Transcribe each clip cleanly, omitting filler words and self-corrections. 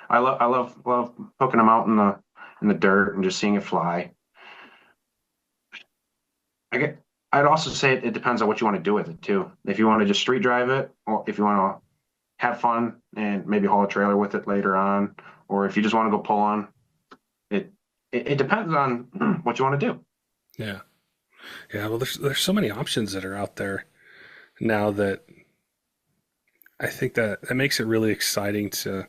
I love poking them out in the dirt and just seeing it fly. I get. I'd also say it depends on what you want to do with it too. If you want to just street drive it, or if you want to have fun and maybe haul a trailer with it later on, or if you just want to go pull on it. It depends on what you want to do. Yeah. Yeah. Well, there's so many options that are out there now that I think that makes it really exciting to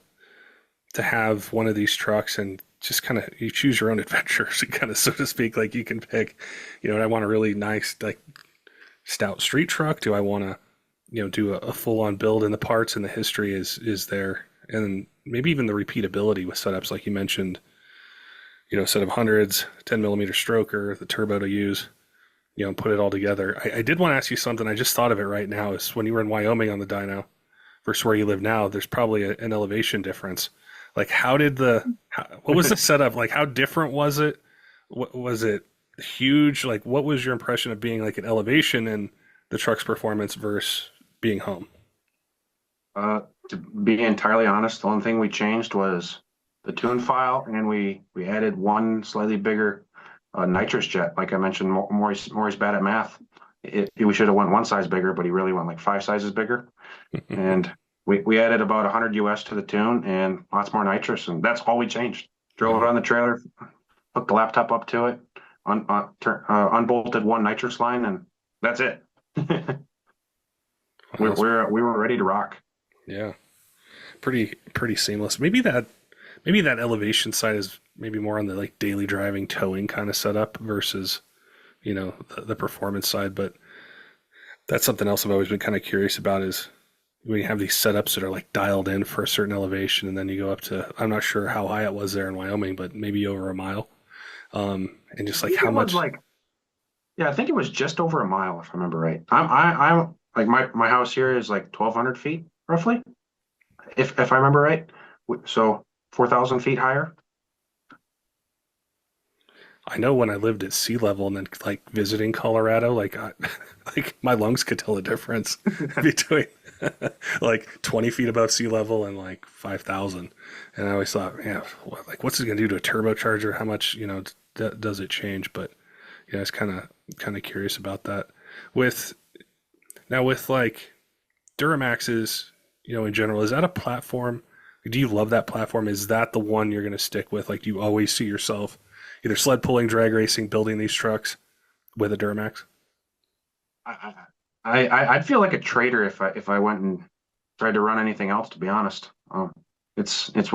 have one of these trucks and just kind of you choose your own adventures, kind of so to speak. Like you can pick, I want a really nice like stout street truck. Do I want to, do a full on build, and the parts and the history is there, and maybe even the repeatability with setups like you mentioned. Set of hundreds, 10 millimeter stroker, the turbo to use. Put it all together. I did want to ask you something. I just thought of it right now. Is when you were in Wyoming on the dyno versus where you live now, there's probably an elevation difference. Like, what was the setup? Like, how different was it? What was it huge? Like, what was your impression of being like an elevation in the truck's performance versus being home? To be entirely honest, the only thing we changed was the tune file, and we added one slightly bigger nitrous jet. Like I mentioned, Maury's bad at math. We should have went one size bigger, but he really went like five sizes bigger. And we added about 100 US to the tune and lots more nitrous, and that's all we changed. Drove it Wow. on the trailer, hooked the laptop up to it, unbolted one nitrous line, and that's it. Wow, We were ready to rock. yeah, pretty seamless. Maybe that elevation side is maybe more on the like daily driving towing kind of setup versus the performance side. But that's something else I've always been kind of curious about is when you have these setups that are like dialed in for a certain elevation, and then you go up to, I'm not sure how high it was there in Wyoming, but maybe over a mile. And I just like think how it was much. like, yeah, I think it was just over a mile, if I remember right. I'm like my house here is like 1,200 feet roughly, if I remember right. So 4,000 feet higher. I know when I lived at sea level and then like visiting Colorado, like my lungs could tell the difference between like 20 feet above sea level and like 5,000. And I always thought, yeah, what's it going to do to a turbocharger? How much, does it change? But yeah, I was kind of curious about that. With with like Duramaxes, in general, is that a platform? Do you love that platform? Is that the one you're going to stick with? Like, do you always see yourself either sled pulling, drag racing, building these trucks with a Duramax? I, I'd feel like a traitor if I went and tried to run anything else, to be honest. It's what